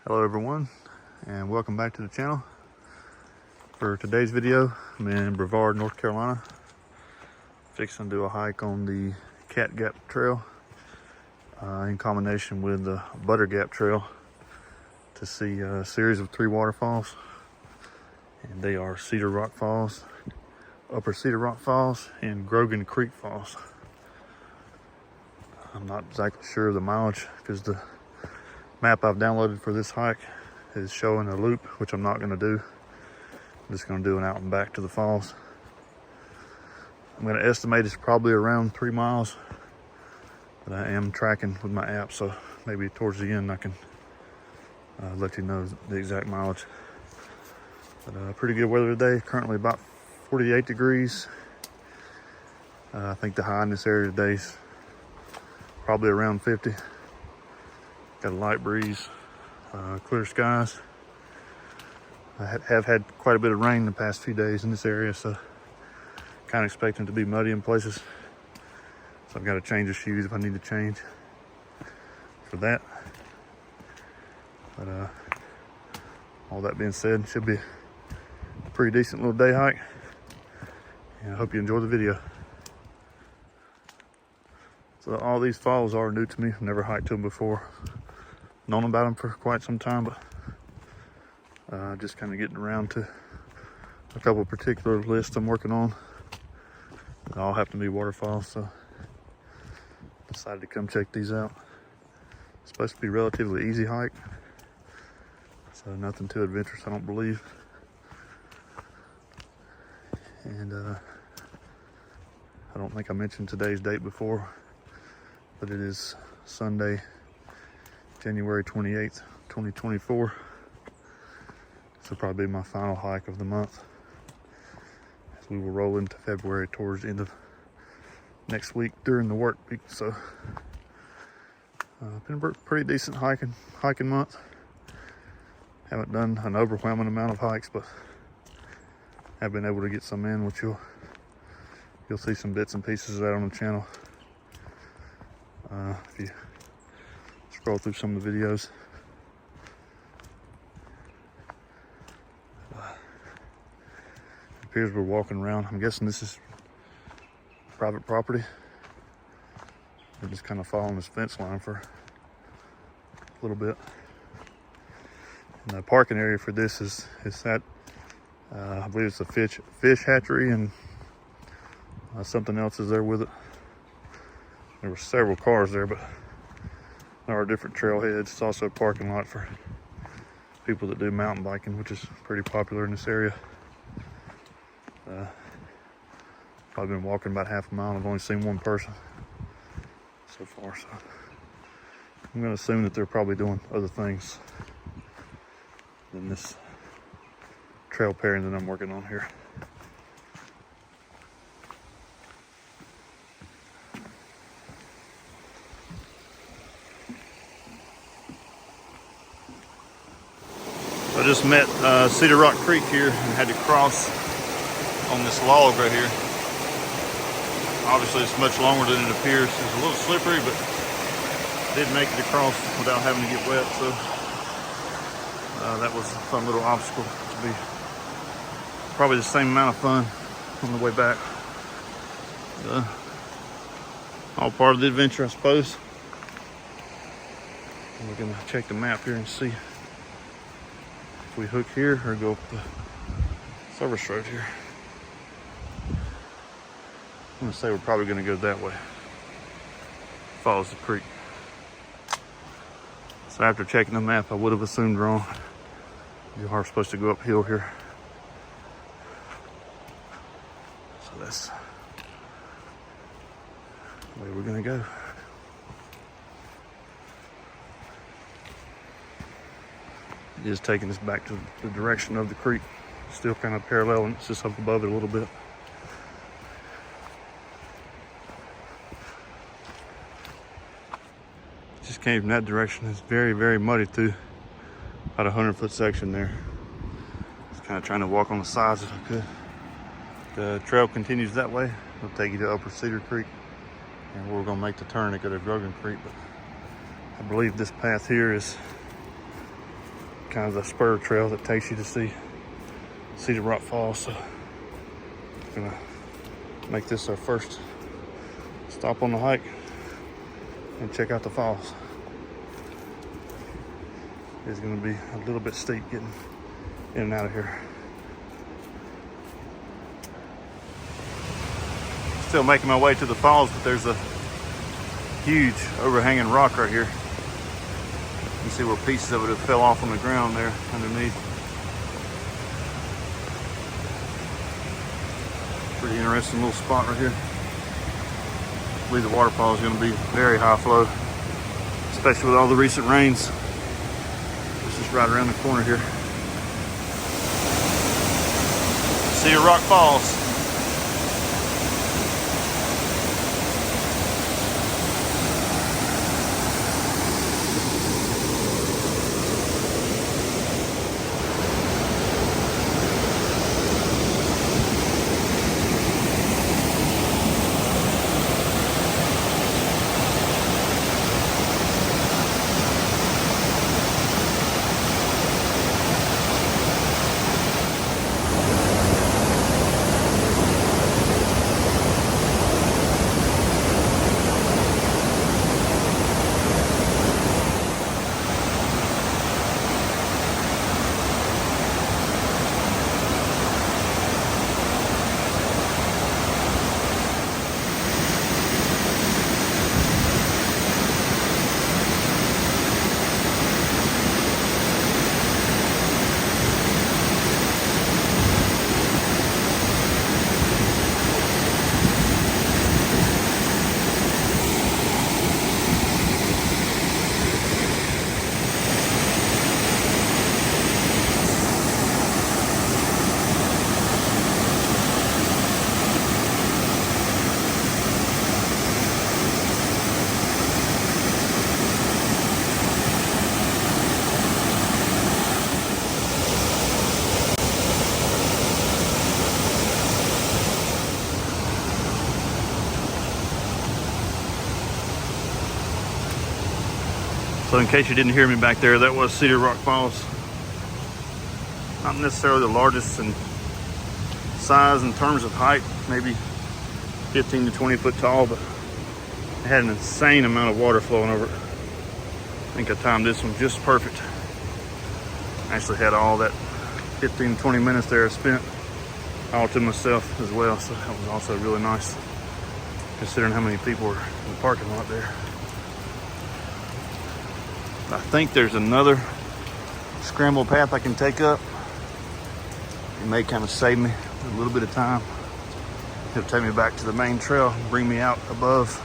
Hello everyone, and welcome back to the channel. For today's video, I'm in Brevard, North Carolina, fixing to do a hike on the Cat Gap Trail in combination with the Butter Gap Trail to see a series of 3 waterfalls, and they are Cedar Rock Falls, Upper Cedar Rock Falls, and Grogan Creek Falls. I'm not exactly sure of the mileage because the map I've downloaded for this hike is showing a loop, which I'm not going to do. I'm just going to do an out and back to the falls. I'm going to estimate it's probably around 3 miles, but I am tracking with my app, so maybe towards the end I can let you know the exact mileage. But pretty good weather today, currently about 48 degrees. I think the high in this area today is probably around 50. Got a light breeze, clear skies. I have had quite a bit of rain the past few days in this area, so kind of expecting it to be muddy in places. So I've got to change the shoes if I need to change for that. But all that being said, it should be a pretty decent little day hike. And I hope you enjoy the video. So all these falls are new to me. I've never hiked to them before. Known about them for quite some time, but just kind of getting around to a couple of particular lists I'm working on. They all happen to be waterfalls, so decided to come check these out. It's supposed to be a relatively easy hike, so nothing too adventurous, I don't believe. And I don't think I mentioned today's date before, but it is Sunday, January 28th, 2024. This will probably be my final hike of the month, as we will roll into February towards the end of next week during the work week. So been a pretty decent hiking month. Haven't done an overwhelming amount of hikes, but have been able to get some in, which you'll see some bits and pieces of that on the channel. If you scroll through some of the videos. It appears we're walking around. I'm guessing this is private property. We're just kind of following this fence line for a little bit. And the parking area for this is that I believe it's a fish hatchery, and something else is there with it. There were several cars there, but there are different trailheads. It's also a parking lot for people that do mountain biking, which is pretty popular in this area. Probably been walking about half a mile. I've only seen one person so far, so I'm going to assume that they're probably doing other things than this trail pairing that I'm working on here. I just met Cedar Rock Creek here and had to cross on this log right here. Obviously it's much longer than it appears. It's a little slippery, but did make it across without having to get wet, so that was a fun little obstacle to be. Probably the same amount of fun on the way back. All part of the adventure, I suppose. And we're gonna check the map here and see if we hook here or go up the service road here. I'm gonna say we're probably gonna go that way. Follows the creek. So after checking the map, I would have assumed wrong. You are supposed to go uphill here. So that's the way we're gonna go. It is taking us back to the direction of the creek. Still kind of parallel, and it's just up above it a little bit. Just came from that direction. It's very, very muddy too. About 100-foot section there. Just kind of trying to walk on the sides if I could. The trail continues that way. It'll take you to Upper Cedar Creek, and we're gonna make the turn to go to Grogan Creek. But I believe this path here is kind of the spur trail that takes you to see Cedar Rock Falls. So we're gonna make this our first stop on the hike and check out the falls. It's gonna be a little bit steep getting in and out of here. Still making my way to the falls, but there's a huge overhanging rock right here. You can see where pieces of it have fell off on the ground there underneath. Pretty interesting little spot right here. I believe the waterfall is going to be very high flow, especially with all the recent rains. This is right around the corner here. Cedar Rock Falls. So in case you didn't hear me back there, that was Cedar Rock Falls. Not necessarily the largest in size in terms of height, maybe 15 to 20 foot tall, but it had an insane amount of water flowing over it. I think I timed this one just perfect. I actually had all that 15 to 20 minutes there spent all to myself as well, so that was also really nice considering how many people were in the parking lot there. I think there's another scramble path I can take up. It may kind of save me a little bit of time. It'll take me back to the main trail, bring me out above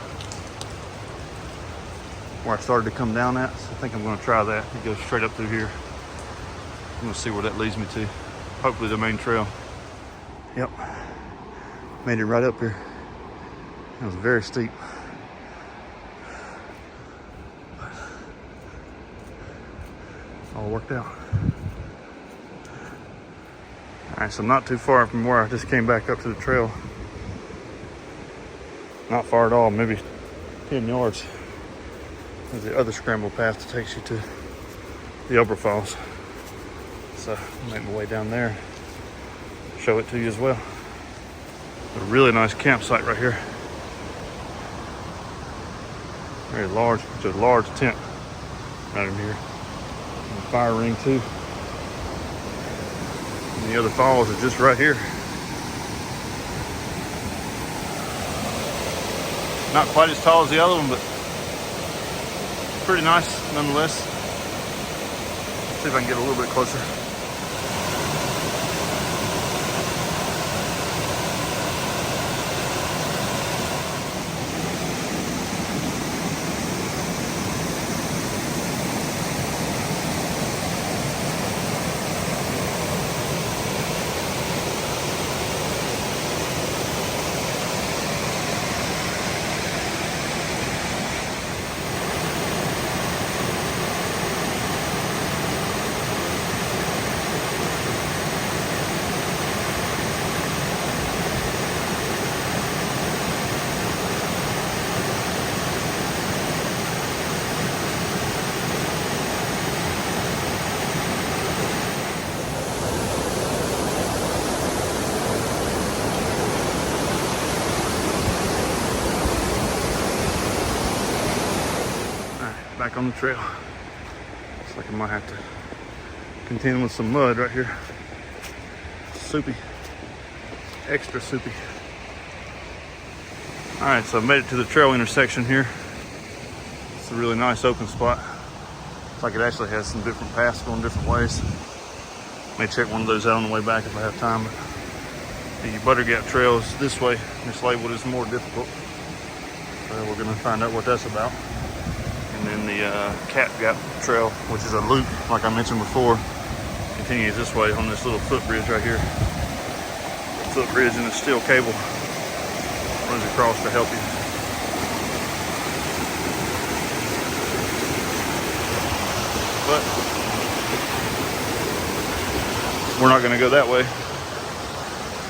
where I started to come down at. So I think I'm going to try that. It goes straight up through here. I'm going to see where that leads me to. Hopefully the main trail. Yep, made it right up here. It was very steep. All worked out. All right, so not too far from where I just came back up to the trail. Not far at all, maybe 10 yards. There's the other scramble path that takes you to the upper falls. So I'll make my way down there, show it to you as well. A really nice campsite right here. Very large, it's a large tent right in here. Fire ring too. And the other falls are just right here. Not quite as tall as the other one, but pretty nice nonetheless. See if I can get a little bit closer. back on the trail. Looks like I might have to contend with some mud right here. Soupy, extra soupy. All right, so I made it to the trail intersection here. It's a really nice open spot. Looks like it actually has some different paths going different ways. May check one of those out on the way back if I have time. But the Butter Gap Trail is this way. It's labeled as more difficult. So we're gonna find out what that's about. And then the Cat Gap Trail, which is a loop, like I mentioned before, continues this way on this little footbridge right here. The footbridge and the steel cable runs across to help you. But we're not gonna go that way.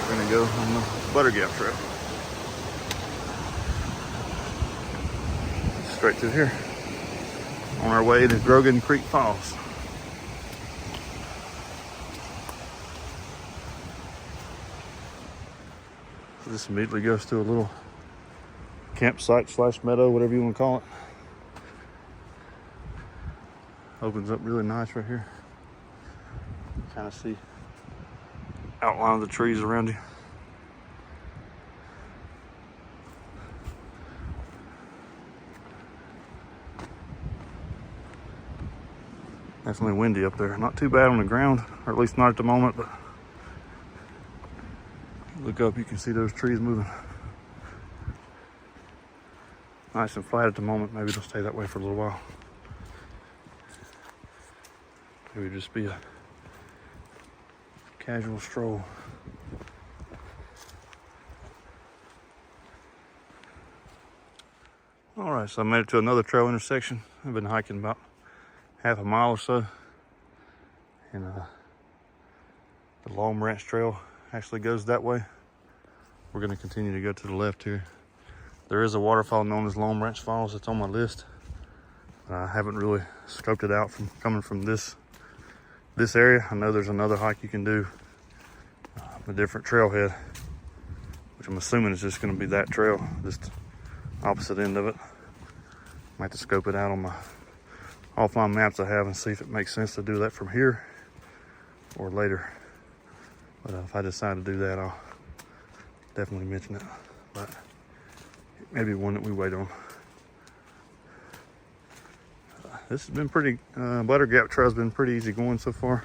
We're gonna go on the Butter Gap Trail. Straight through here. On our way to Grogan Creek Falls. So this immediately goes to a little campsite / meadow, whatever you want to call it. Opens up really nice right here. Kind of see outline of the trees around you. Definitely windy up there. Not too bad on the ground, or at least not at the moment, but look up, you can see those trees moving. Nice and flat at the moment. Maybe it'll stay that way for a little while. Maybe it'll just be a casual stroll. All right, so I made it to another trail intersection. I've been hiking about half a mile or so, and the Long Branch Trail actually goes that way. We're going to continue to go to the left here. There is a waterfall known as Long Branch Falls that's on my list. I haven't really scoped it out from coming from this area. I know there's another hike you can do, a different trailhead, which I'm assuming is just going to be that trail, just opposite end of it. Might have to scope it out on my offline maps I have and see if it makes sense to do that from here or later. But if I decide to do that, I'll definitely mention it. But maybe one that we wait on. This has been pretty, Butter Gap Trail's been pretty easy going so far.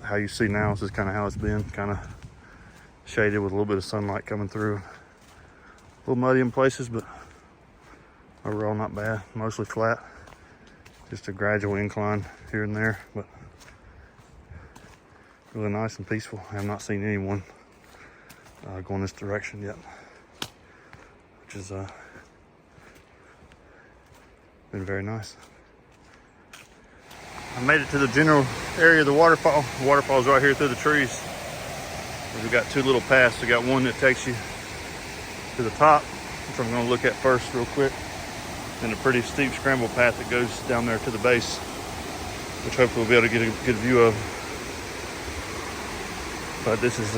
How you see now is just kind of how it's been, kind of shaded with a little bit of sunlight coming through. A little muddy in places, but overall not bad, mostly flat. Just a gradual incline here and there, but really nice and peaceful. I have not seen anyone going this direction yet, which is been very nice. I made it to the general area of the waterfall. The waterfall's right here through the trees. We've got two little paths. We got one that takes you to the top, which I'm going to look at first real quick, and a pretty steep scramble path that goes down there to the base, which hopefully we'll be able to get a good view of. But this is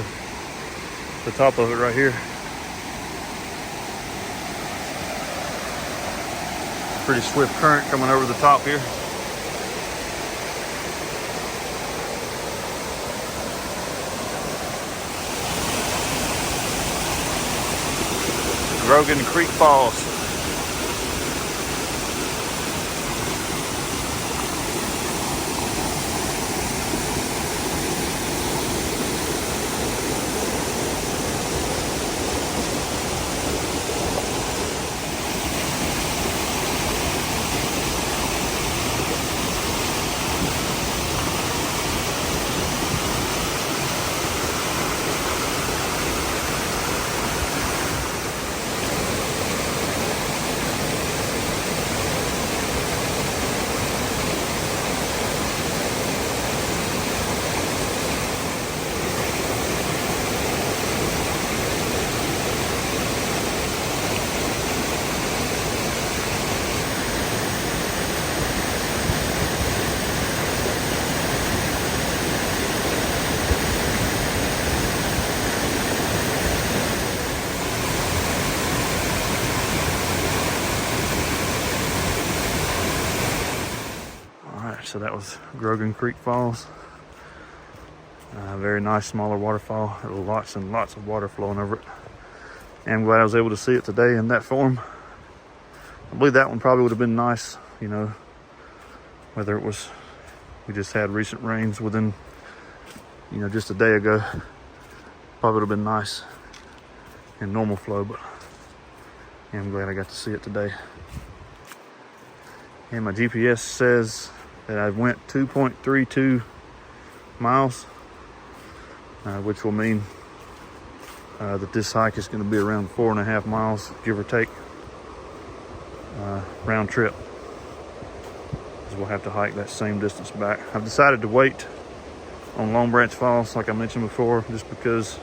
the top of it right here. Pretty swift current coming over the top here. Grogan Creek Falls. so that was Grogan Creek Falls. Very nice smaller waterfall. There were lots and lots of water flowing over it. And I'm glad I was able to see it today in that form. I believe that one probably would have been nice, you know, whether it was, we just had recent rains within, you know, just a day ago. Probably would have been nice in normal flow, but yeah, I'm glad I got to see it today. And my GPS says that I went 2.32 miles, which will mean that this hike is going to be around 4.5 miles, give or take, round trip. So we'll have to hike that same distance back. I've decided to wait on Long Branch Falls, like I mentioned before, just because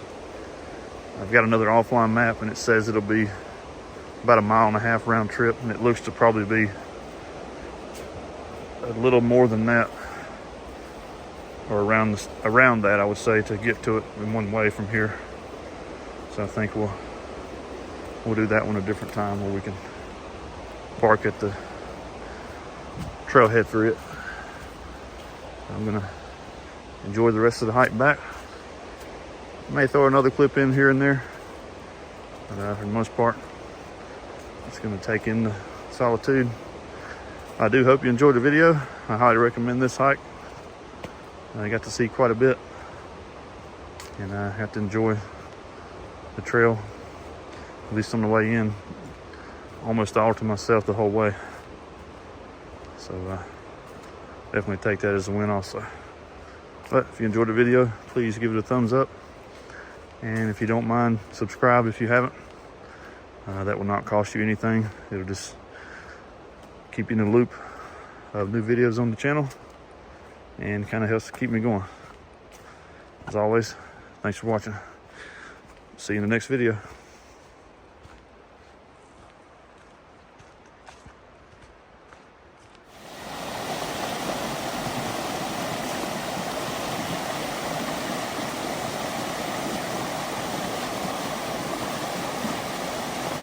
I've got another offline map and it says it'll be about 1.5 mile round trip, and it looks to probably be a little more than that, or around that, I would say, to get to it in one way from here. So I think we'll do that one a different time, where we can park at the trailhead for it. I'm gonna enjoy the rest of the hike back. May throw another clip in here and there, but for the most part, it's gonna take in the solitude. I do hope you enjoyed the video. I highly recommend this hike. I got to see quite a bit, and I have to enjoy the trail, at least on the way in, almost all to myself the whole way. So definitely take that as a win also. But if you enjoyed the video, please give it a thumbs up, and if you don't mind, subscribe if you haven't. That will not cost you anything. It'll just keep you in the loop of new videos on the channel, and kind of helps to keep me going. As always, thanks for watching. See you in the next video.